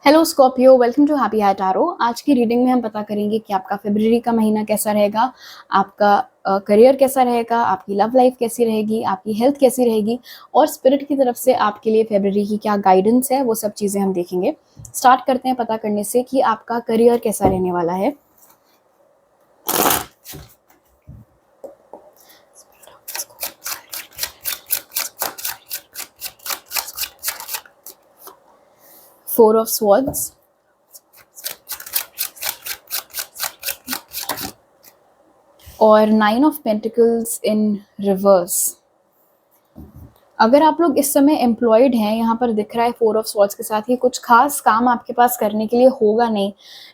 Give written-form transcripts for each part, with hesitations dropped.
Hello Scorpio, welcome to happy heart tarot. आज की reading में हम पता करेंगे कि आपका फरवरी का महीना कैसा रहेगा, आपका करियर कैसा रहेगा, आपकी लव लाइफ कैसी रहेगी, आपकी हेल्थ कैसी रहेगी और स्पिरिट की तरफ से आपके लिए फरवरी की क्या गाइडेंस है, वो सब चीज़ें हम देखेंगे। स्टार्ट करते हैं पता करने से कि आपका करियर कैसा रहने वाला है। फोर ऑफ स्वॉर्ड्स और nine of pentacles in reverse. अगर आप लोग इस समय एम्प्लॉयड हैं, यहाँ पर दिख रहा है फोर ऑफ स्वॉर्ड्स के साथ ही कुछ खास काम आपके पास करने के लिए होगा नहीं।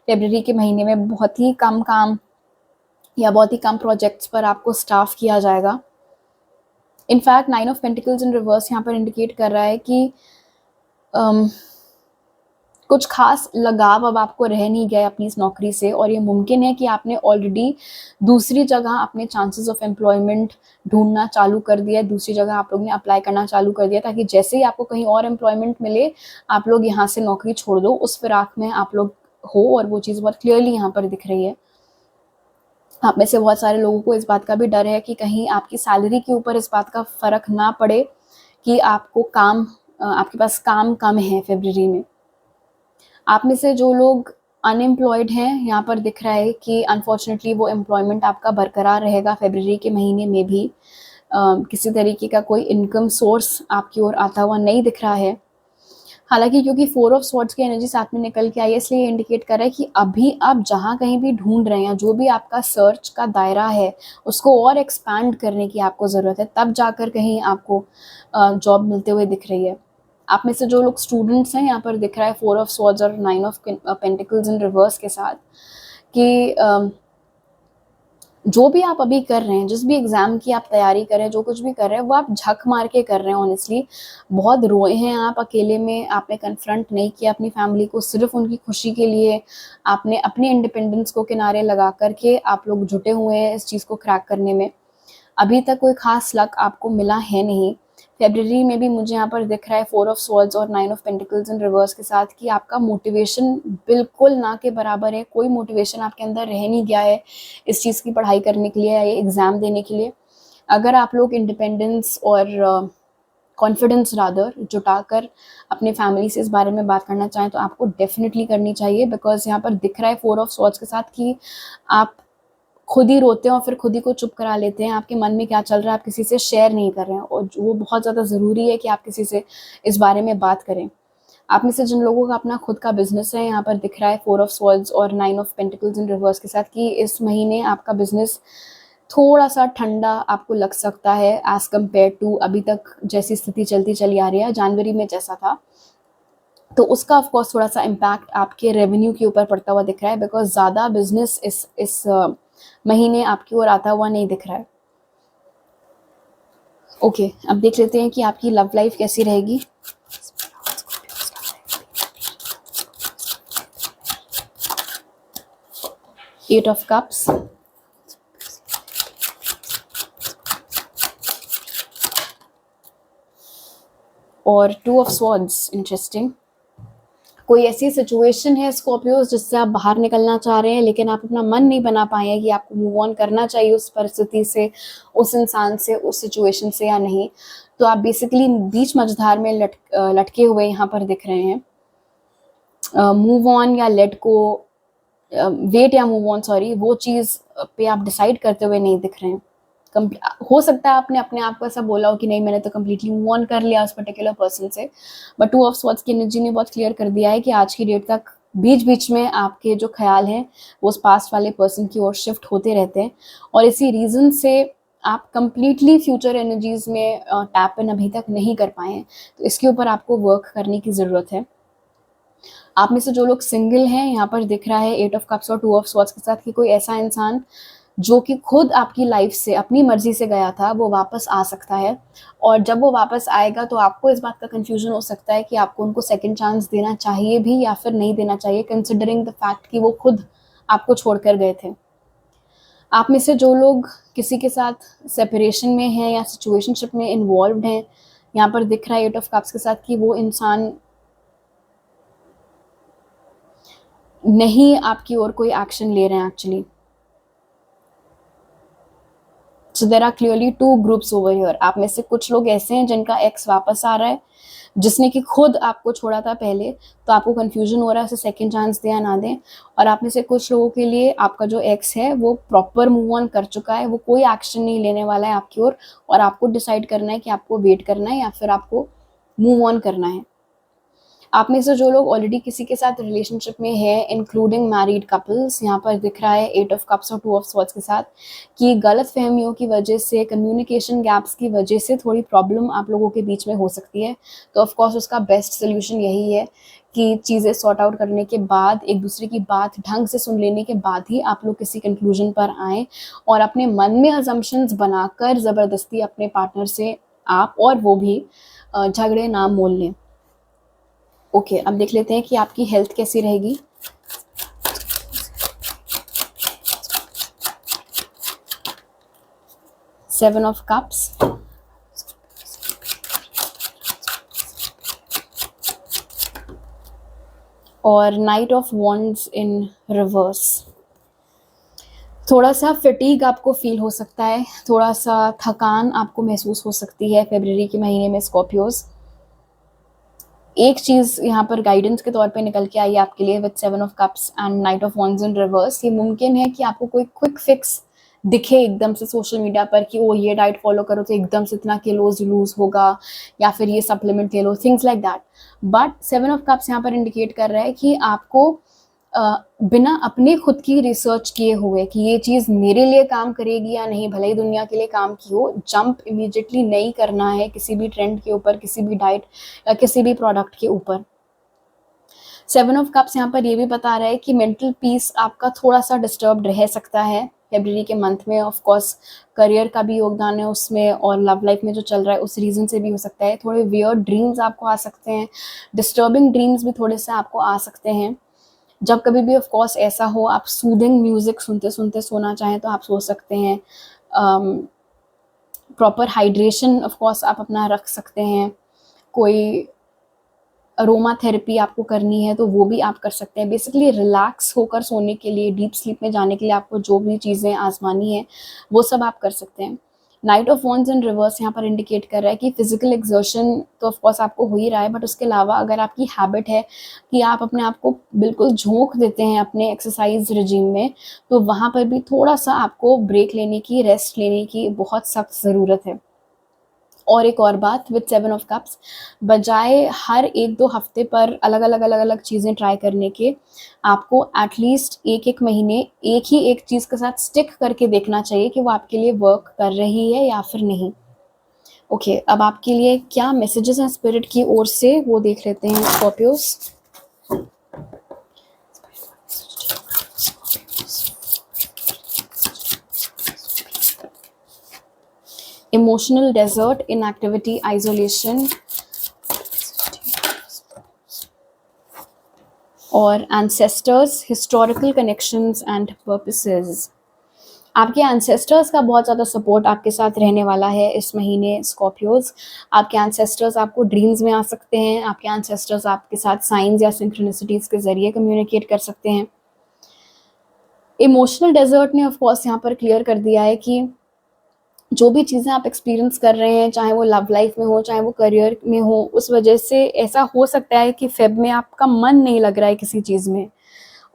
फरवरी के महीने में बहुत ही कम काम या बहुत ही कम प्रोजेक्ट्स पर आपको स्टाफ किया जाएगा। In fact nine of pentacles in reverse यहाँ पर इंडिकेट कर रहा है कि कुछ खास लगाव अब आपको रह नहीं गया अपनी इस नौकरी से, और ये मुमकिन है कि आपने ऑलरेडी दूसरी जगह अपने चांसेस ऑफ एम्प्लॉयमेंट ढूंढना चालू कर दिया है, दूसरी जगह आप लोग ने अप्लाई करना चालू कर दिया ताकि जैसे ही आपको कहीं और एम्प्लॉयमेंट मिले आप लोग यहाँ से नौकरी छोड़ दो। उस फिराक में आप लोग हो और वो चीज़ बहुत क्लियरली यहाँ पर दिख रही है। आप में से बहुत सारे लोगों को इस बात का भी डर है कि कहीं आपकी सैलरी के ऊपर इस बात का फ़र्क ना पड़े कि आपके पास काम कम है फरवरी में। आप में से जो लोग अनएम्प्लॉयड हैं, यहाँ पर दिख रहा है कि अनफॉर्चुनेटली वो एम्प्लॉयमेंट आपका बरकरार रहेगा फरवरी के महीने में भी। किसी तरीके का कोई इनकम सोर्स आपकी ओर आता हुआ नहीं दिख रहा है। हालांकि क्योंकि फोर ऑफ स्वॉर्ड्स की एनर्जी साथ में निकल के आई है, इसलिए इंडिकेट कर रहा है कि अभी आप जहाँ कहीं भी ढूंढ रहे हैं, जो भी आपका सर्च का दायरा है उसको और एक्सपैंड करने की आपको ज़रूरत है, तब जाकर कहीं आपको जॉब मिलते हुए दिख रही है। आप में से जो लोग स्टूडेंट्स हैं, यहाँ पर दिख रहा है फोर ऑफ स्वॉर्ड्स और nine of pentacles in reverse के साथ कि जो भी आप अभी कर रहे हैं, जिस भी एग्ज़ाम की आप तैयारी कर रहे हैं, जो कुछ भी कर रहे हैं वो आप झक मार के कर रहे हैं। ऑनेस्टली बहुत रोए हैं आप अकेले में, आपने कन्फ्रंट नहीं किया अपनी फैमिली को, सिर्फ उनकी खुशी के लिए आपने अपने इंडिपेंडेंस को किनारे लगा करके आप लोग जुटे हुए हैं इस चीज़ को क्रैक करने में। अभी तक कोई खास लक आपको मिला है नहीं। फरवरी में भी मुझे यहाँ पर दिख रहा है फोर ऑफ स्वॉर्ड्स और nine of pentacles in reverse के साथ कि आपका मोटिवेशन बिल्कुल ना के बराबर है। कोई मोटिवेशन आपके अंदर रह नहीं गया है इस चीज़ की पढ़ाई करने के लिए या ये एग्ज़ाम देने के लिए। अगर आप लोग इंडिपेंडेंस और कॉन्फिडेंस रादर जुटाकर अपने फैमिली से इस बारे में बात करना चाहें तो आपको डेफिनेटली करनी चाहिए, बिकॉज यहाँ पर दिख रहा है फोर ऑफ स्वॉर्ड्स के साथ कि आप खुद ही रोते हैं और फिर खुद ही को चुप करा लेते हैं। आपके मन में क्या चल रहा है आप किसी से शेयर नहीं कर रहे हैं, और वो बहुत ज़्यादा ज़रूरी है कि आप किसी से इस बारे में बात करें। आप में से जिन लोगों का अपना खुद का बिजनेस है, यहाँ पर दिख रहा है फोर ऑफ स्वॉर्ड्स और nine of pentacles in reverse के साथ कि इस महीने आपका बिजनेस थोड़ा सा ठंडा आपको लग सकता है एज कम्पेयर टू अभी तक जैसी स्थिति चलती चली आ रही है, जनवरी में जैसा था। तो उसका ऑफ कोर्स थोड़ा सा इम्पैक्ट आपके रेवेन्यू के ऊपर पड़ता हुआ दिख रहा है, बिकॉज ज़्यादा बिजनेस इस महीने आपकी ओर आता हुआ नहीं दिख रहा है। ओके, अब देख लेते हैं कि आपकी लव लाइफ कैसी रहेगी। एट ऑफ कप्स और टू ऑफ स्वॉर्ड्स। इंटरेस्टिंग। कोई ऐसी सिचुएशन है स्कॉर्पियोस जिससे आप बाहर निकलना चाह रहे हैं, लेकिन आप अपना मन नहीं बना पाए हैं कि आपको मूव ऑन करना चाहिए उस परिस्थिति से, उस इंसान से, उस सिचुएशन से या नहीं। तो आप बेसिकली बीच मझधार में लटके हुए यहाँ पर दिख रहे हैं। मूव ऑन या लेट को, वेट या मूव ऑन, सॉरी, वो चीज़ पे आप डिसाइड करते हुए नहीं दिख रहे हैं। हो सकता है आपने अपने आप को ऐसा बोला हो कि नहीं, मैंने तो कम्प्लीटली मूव ऑन कर लिया उस पर्टिकुलर पर्सन से, बट टू ऑफ स्वॉर्ड्स की एनर्जी ने बहुत क्लियर कर दिया है कि आज की डेट तक बीच बीच में आपके जो ख्याल हैं वो उस पास्ट वाले पर्सन की ओर शिफ्ट होते रहते हैं, और इसी रीज़न से आप कंप्लीटली फ्यूचर एनर्जीज में टैप इन अभी तक नहीं कर पाए हैं। तो इसके ऊपर आपको वर्क करने की ज़रूरत है। आप में से जो लोग सिंगल हैं, यहाँ पर दिख रहा है एट ऑफ कप्स और टू ऑफ स्वॉर्ड्स के साथ कि कोई ऐसा इंसान जो कि खुद आपकी लाइफ से अपनी मर्जी से गया था वो वापस आ सकता है, और जब वो वापस आएगा तो आपको इस बात का कंफ्यूजन हो सकता है कि आपको उनको सेकंड चांस देना चाहिए भी या फिर नहीं देना चाहिए, कंसिडरिंग द फैक्ट कि वो खुद आपको छोड़कर गए थे। आप में से जो लोग किसी के साथ सेपरेशन में हैं या सिचुएशनशिप में इन्वॉल्व हैं, यहाँ पर दिख रहा है एट ऑफ कप्स के साथ कि वो इंसान नहीं आपकी ओर कोई एक्शन ले रहे हैं actually. So there are clearly two groups over here. आप में से कुछ लोग ऐसे हैं जिनका एक्स वापस आ रहा है, जिसने कि खुद आपको छोड़ा था पहले, तो आपको कंफ्यूजन हो रहा है उसे सेकंड चांस दें या ना दें। और आप में से कुछ लोगों के लिए आपका जो एक्स है वो प्रॉपर मूव ऑन कर चुका है, वो कोई एक्शन नहीं लेने वाला है आपकी ओर, और आपको डिसाइड करना है कि आपको वेट करना है या फिर आपको मूव ऑन करना है। आप में से जो लोग ऑलरेडी किसी के साथ रिलेशनशिप में है, इंक्लूडिंग मैरिड कपल्स, यहाँ पर दिख रहा है 8 ऑफ कप्स और 2 ऑफ स्वॉर्ड्स के साथ, कि गलत फहमियों की वजह से, कम्युनिकेशन गैप्स की वजह से थोड़ी प्रॉब्लम आप लोगों के बीच में हो सकती है। तो ऑफ कोर्स उसका बेस्ट सोल्यूशन यही है कि चीज़ें सॉर्ट आउट करने के बाद, एक दूसरे की बात ढंग से सुन लेने के बाद ही आप लोग किसी कंक्लूजन पर आएँ, और अपने मन में अजम्पशंस बनाकर ज़बरदस्ती अपने पार्टनर से आप और वो भी झगड़े ना मोल लें। ओके, अब देख लेते हैं कि आपकी हेल्थ कैसी रहेगी। सेवन ऑफ कप्स, और night of wands in reverse. थोड़ा सा फटीग आपको फील हो सकता है, थोड़ा सा थकान आपको महसूस हो सकती है फरवरी के महीने में स्कॉर्पियोज। एक चीज़ यहाँ पर गाइडेंस के तौर पे निकल के आई है आपके लिए with 7 of cups and night of wands in reverse. ये मुमकिन है कि आपको कोई क्विक फिक्स दिखे एकदम से सोशल मीडिया पर कि ओ ये डाइट फॉलो करो तो एकदम से इतना किलोज लूज होगा, या फिर ये सप्लीमेंट ले लो, things like that. But 7 of cups यहाँ पर इंडिकेट कर रहा है कि आपको बिना अपने खुद की रिसर्च किए हुए कि ये चीज़ मेरे लिए काम करेगी या नहीं, भले ही दुनिया के लिए काम की हो, जंप इमीडिएटली नहीं करना है किसी भी ट्रेंड के ऊपर, किसी भी डाइट या किसी भी प्रोडक्ट के ऊपर। 7 ऑफ कप्स यहाँ पर ये भी बता रहा है कि मेंटल पीस आपका थोड़ा सा डिस्टर्ब रह सकता है फरवरी के मंथ में। ऑफ कोर्स करियर का भी योगदान है उसमें, और लव लाइफ में जो चल रहा है उस रीज़न से भी हो सकता है। थोड़े वियर्ड ड्रीम्स आपको आ सकते हैं, डिस्टर्बिंग ड्रीम्स भी थोड़े से आपको आ सकते हैं। जब कभी भी ऑफ कोर्स ऐसा हो, आप सूदिंग म्यूजिक सुनते सुनते सोना चाहें तो आप सो सकते हैं। प्रॉपर हाइड्रेशन ऑफ कोर्स आप अपना रख सकते हैं। कोई अरोमा थेरेपी आपको करनी है तो वो भी आप कर सकते हैं। बेसिकली रिलैक्स होकर सोने के लिए, डीप स्लीप में जाने के लिए आपको जो भी चीज़ें आजमानी है वो सब आप कर सकते हैं। Night of wands in reverse यहाँ पर इंडिकेट कर रहा है कि फिजिकल एग्जर्शन तो ऑफ कोर्स आपको हो ही रहा है, बट उसके अलावा अगर आपकी हैबिट है कि आप अपने आप को बिल्कुल झोंक देते हैं अपने एक्सरसाइज रिजीम में, तो वहाँ पर भी थोड़ा सा आपको ब्रेक लेने की, रेस्ट लेने की बहुत सख्त ज़रूरत है। और एक और बात विद 7 ऑफ कप्स, बजाय हर 1-2 हफ्ते पर अलग अलग चीज़ें ट्राई करने के, आपको एटलीस्ट एक महीने एक ही एक चीज़ के साथ स्टिक करके देखना चाहिए कि वो आपके लिए वर्क कर रही है या फिर नहीं। ओके, अब आपके लिए क्या मैसेजेस हैं स्पिरिट की ओर से, वो देख लेते हैं Scorpios. Emotional desert, inactivity, isolation, और ancestors, historical connections and purposes। आपके एंसेस्टर्स का बहुत ज़्यादा सपोर्ट आपके साथ रहने वाला है इस महीने स्कॉर्पियोज। आपके एंसेस्टर्स आपको ड्रीम्स में आ सकते हैं, आपके एंसेस्टर्स आपके साथ साइंस या सिंक्रोनिसिटीज़ के ज़रिए कम्युनिकेट कर सकते हैं। इमोशनल डेजर्ट ने ऑफ कोर्स यहाँ पर क्लियर कर दिया है कि जो भी चीज़ें आप एक्सपीरियंस कर रहे हैं, चाहे वो लव लाइफ में हो, चाहे वो करियर में हो, उस वजह से ऐसा हो सकता है कि फेब में आपका मन नहीं लग रहा है किसी चीज़ में,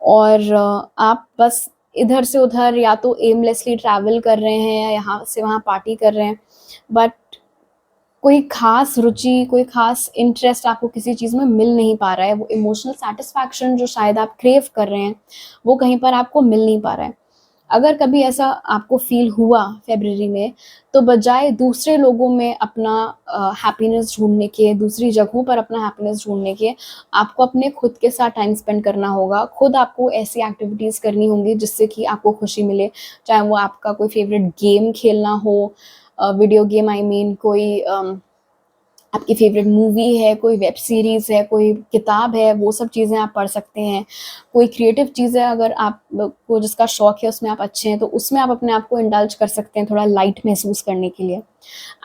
और आप बस इधर से उधर या तो एमलेसली ट्रैवल कर रहे हैं या यहाँ से वहाँ पार्टी कर रहे हैं, बट कोई खास रुचि, कोई खास इंटरेस्ट आपको किसी चीज़ में मिल नहीं पा रहा है। वो इमोशनल सेटिस्फैक्शन जो शायद आप क्रेव कर रहे हैं वो कहीं पर आपको मिल नहीं पा रहा है। अगर कभी ऐसा आपको फील हुआ फरवरी में, तो बजाय दूसरे लोगों में अपना हैप्पीनेस ढूंढने के, दूसरी जगहों पर अपना हैप्पीनेस ढूंढने के, आपको अपने खुद के साथ टाइम स्पेंड करना होगा। खुद आपको ऐसी एक्टिविटीज़ करनी होंगी जिससे कि आपको खुशी मिले, चाहे वो आपका कोई फेवरेट गेम खेलना हो, वीडियो गेम आई मीन, कोई आपकी फेवरेट मूवी है, कोई वेब सीरीज़ है, कोई किताब है, वो सब चीज़ें आप पढ़ सकते हैं। कोई क्रिएटिव चीज़ है अगर आप को जिसका शौक है, उसमें आप अच्छे हैं, तो उसमें आप अपने आप को इंडल्ज कर सकते हैं थोड़ा लाइट महसूस करने के लिए।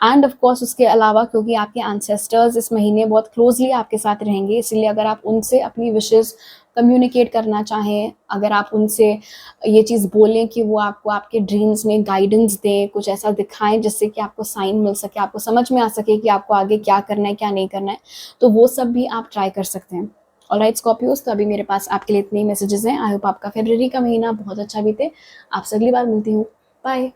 एंड ऑफ कोर्स उसके अलावा क्योंकि आपके एंसेस्टर्स इस महीने बहुत क्लोजली आपके साथ रहेंगे, इसलिए अगर आप उनसे अपनी विशेज़ कम्युनिकेट करना चाहें, अगर आप उनसे ये चीज़ बोलें कि वो आपको आपके ड्रीम्स में गाइडेंस दें, कुछ ऐसा दिखाएँ जिससे कि आपको साइन मिल सके, आपको समझ में आ सके कि आपको आगे क्या करना है, क्या नहीं करना है, तो वो सब भी आप ट्राई कर सकते हैं। ऑलराइट स्कॉर्पियोज़, तो अभी मेरे पास आपके लिए इतने ही मैसेजेस हैं। आई होप आपका फ़रवरी का महीना बहुत अच्छा बीते। आपसे अगली बार मिलती हूँ। बाय।